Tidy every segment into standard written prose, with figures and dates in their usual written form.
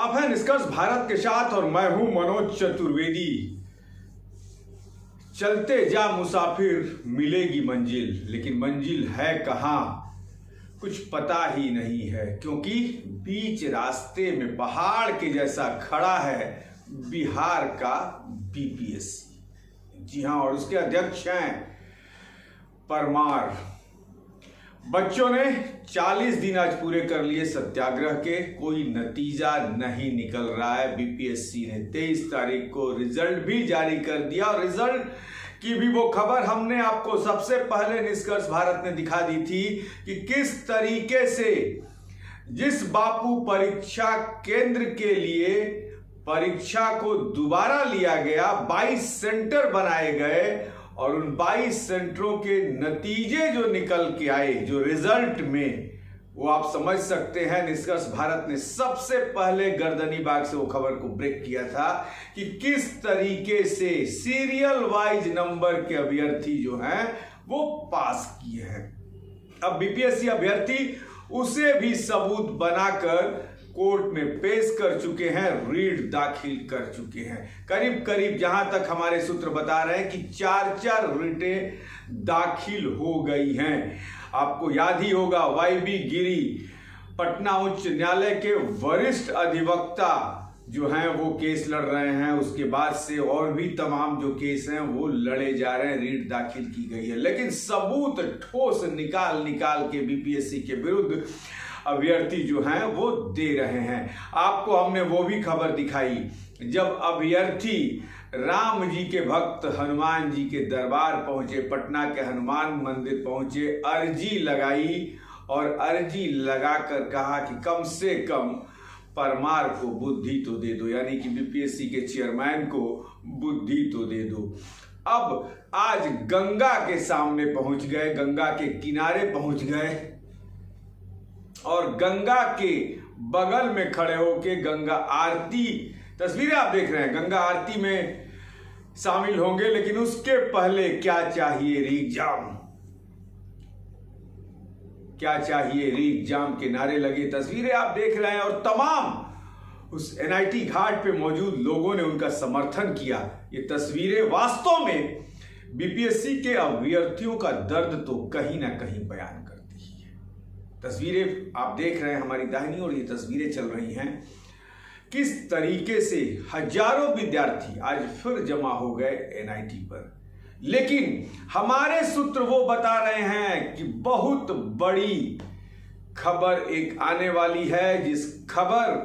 आप हैं निष्कर्ष भारत के साथ और मैं हूं मनोज चतुर्वेदी। चलते जा मुसाफिर मिलेगी मंजिल, लेकिन मंजिल है कहां कुछ पता ही नहीं है, क्योंकि बीच रास्ते में पहाड़ के जैसा खड़ा है बिहार का बीपीएससी। जी हां, और उसके अध्यक्ष हैं परमार। बच्चों ने 40 दिन आज पूरे कर लिए सत्याग्रह के, कोई नतीजा नहीं निकल रहा है। बीपीएससी ने 23 तारीख को रिजल्ट भी जारी कर दिया और रिजल्ट की भी वो खबर हमने आपको सबसे पहले निष्कर्ष भारत ने दिखा दी थी कि किस तरीके से जिस बापू परीक्षा केंद्र के लिए परीक्षा को दोबारा लिया गया, 22 सेंटर बनाए गए और उन 22 सेंटरों के नतीजे जो निकल के आए, जो रिजल्ट में, वो आप समझ सकते हैं। निष्कर्ष भारत ने सबसे पहले गर्दनी बाग से वो खबर को ब्रेक किया था कि किस तरीके से सीरियल वाइज नंबर के अभ्यर्थी जो हैं वो पास किए हैं। अब बीपीएससी अभ्यर्थी उसे भी सबूत बनाकर कोर्ट में पेश कर चुके हैं, रीट दाखिल कर चुके हैं। करीब करीब जहां तक हमारे सूत्र बता रहे हैं कि 4 रीटें दाखिल हो गई हैं। आपको याद ही होगा, वाईबी गिरी पटना उच्च न्यायालय के वरिष्ठ अधिवक्ता जो हैं वो केस लड़ रहे हैं। उसके बाद से और भी तमाम जो केस हैं वो लड़े जा रहे हैं, रीट दाखिल की गई है, लेकिन सबूत ठोस निकाल के बीपीएससी के विरुद्ध अभ्यर्थी जो हैं वो दे रहे हैं। आपको हमने वो भी खबर दिखाई जब अभ्यर्थी राम जी के भक्त हनुमान जी के दरबार पहुंचे, पटना के हनुमान मंदिर पहुंचे, अर्जी लगाई और अर्जी लगाकर कहा कि कम से कम परमार को बुद्धि तो दे दो, यानी कि बीपीएससी के चेयरमैन को बुद्धि तो दे दो। अब आज गंगा के सामने पहुंच गए, गंगा के किनारे पहुंच गए और गंगा के बगल में खड़े होके गंगा आरती, तस्वीरें आप देख रहे हैं, गंगा आरती में शामिल होंगे। लेकिन उसके पहले क्या चाहिए रीएग्जाम, क्या चाहिए रीएग्जाम के नारे लगे, तस्वीरें आप देख रहे हैं। और तमाम उस एनआईटी घाट पे मौजूद लोगों ने उनका समर्थन किया। ये तस्वीरें वास्तव में बीपीएससी के अभ्यर्थियों का दर्द तो कहीं ना कहीं बयान करती है। तस्वीरें आप देख रहे हैं हमारी दाहिनी ओर, ये तस्वीरें चल रही हैं किस तरीके से हजारों विद्यार्थी आज फिर जमा हो गए एनआईटी पर। लेकिन हमारे सूत्र वो बता रहे हैं कि बहुत बड़ी खबर एक आने वाली है, जिस खबर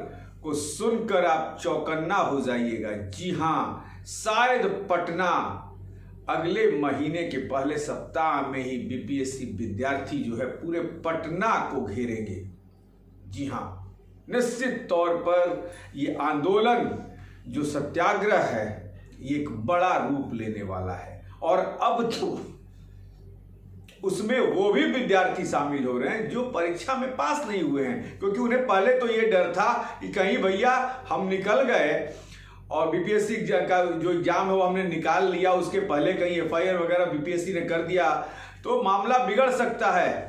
को सुनकर आप चौकन्ना हो जाइएगा। जी हां, शायद पटना अगले महीने के पहले सप्ताह में ही बीपीएससी विद्यार्थी जो है पूरे पटना को घेरेंगे। जी हां, निश्चित तौर पर ये आंदोलन जो सत्याग्रह है ये एक बड़ा रूप लेने वाला है। और अब तो उसमें वो भी विद्यार्थी शामिल हो रहे हैं जो परीक्षा में पास नहीं हुए हैं, क्योंकि उन्हें पहले तो ये डर था कि कहीं भैया हम निकल गए और बीपीएससी का जो एग्जाम है वो हमने निकाल लिया, उसके पहले कहीं एफआईआर वगैरह बीपीएससी ने कर दिया तो मामला बिगड़ सकता है।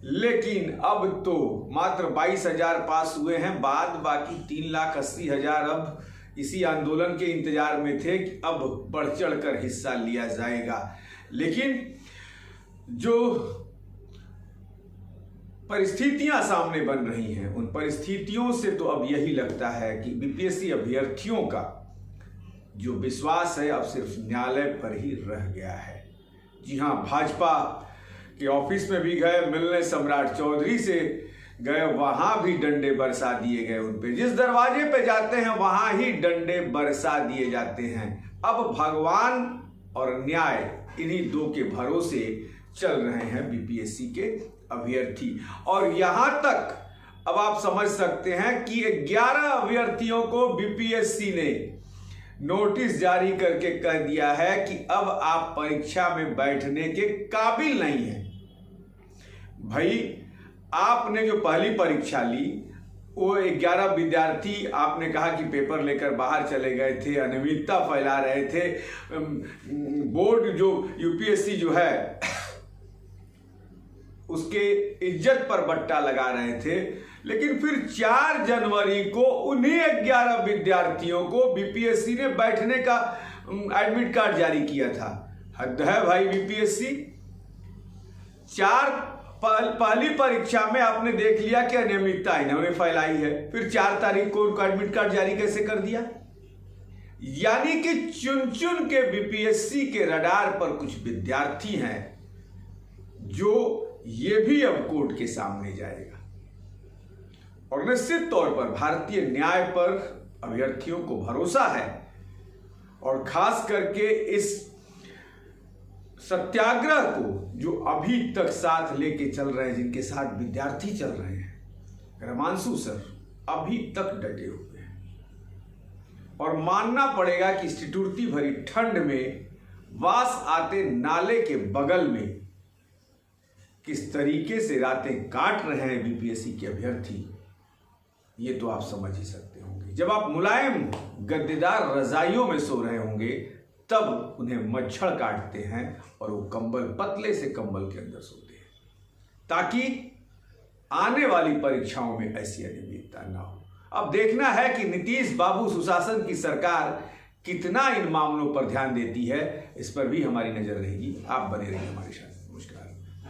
लेकिन अब तो मात्र 22,000 पास हुए हैं, बाद बाकी 3,80,000 अब इसी आंदोलन के इंतजार में थे कि अब बढ़ चढ़कर हिस्सा लिया जाएगा। लेकिन जो परिस्थितियां सामने बन रही हैं उन परिस्थितियों से तो अब यही लगता है कि बीपीएससी अभ्यर्थियों का जो विश्वास है अब सिर्फ न्यायालय पर ही रह गया है। जी हां, भाजपा के ऑफिस में भी गए, मिलने सम्राट चौधरी से गए, वहां भी डंडे बरसा दिए गए उन पे। जिस दरवाजे पे जाते हैं वहां ही डंडे बरसा दिए जाते हैं। अब भगवान और न्याय इन्हीं दो के भरोसे चल रहे हैं बीपीएससी के अभ्यर्थी। और यहां तक अब आप समझ सकते हैं कि 11 अभ्यर्थियों को बीपीएससी ने नोटिस जारी करके कह दिया है कि अब आप परीक्षा में बैठने के काबिल नहीं हैं। भाई, आपने जो पहली परीक्षा ली वो 11 विद्यार्थी आपने कहा कि पेपर लेकर बाहर चले गए थे, अनियमितता फैला रहे थे। बोर्ड जो यूपीएससी जो है उसके इज्जत पर बट्टा लगा रहे थे, लेकिन फिर 4 जनवरी को उन्हीं 11 विद्यार्थियों को बीपीएससी ने बैठने का एडमिट कार्ड जारी किया था। हद है भाई बीपीएससी। पहली परीक्षा में आपने देख लिया कि अनियमितता इन्होंने फैलाई है, फिर 4 तारीख को उनको एडमिट कार्ड जारी कैसे कर दिया? यानी कि चुन चुन के बीपीएससी के रडार पर कुछ विद्यार्थी हैं जो ये भी अब कोर्ट के सामने जाएगा। और निश्चित तौर पर भारतीय न्याय पर अभ्यर्थियों को भरोसा है, और खास करके इस सत्याग्रह को जो अभी तक साथ लेके चल रहे हैं, जिनके साथ विद्यार्थी चल रहे हैं, रमांशु सर अभी तक डटे हुए हैं। और मानना पड़ेगा कि इस ठिठुरती भरी ठंड में वास आते नाले के बगल में किस तरीके से रातें काट रहे हैं बीपीएससी के अभ्यर्थी, ये तो आप समझ ही सकते होंगे। जब आप मुलायम गद्देदार रजाइयों में सो रहे होंगे तब उन्हें मच्छर काटते हैं और वो कंबल, पतले से कंबल के अंदर सोते हैं, ताकि आने वाली परीक्षाओं में ऐसी अनियमितता ना हो। अब देखना है कि नीतीश बाबू सुशासन की सरकार कितना इन मामलों पर ध्यान देती है, इस पर भी हमारी नजर रहेगी। आप बने रहिए हमारे साथ।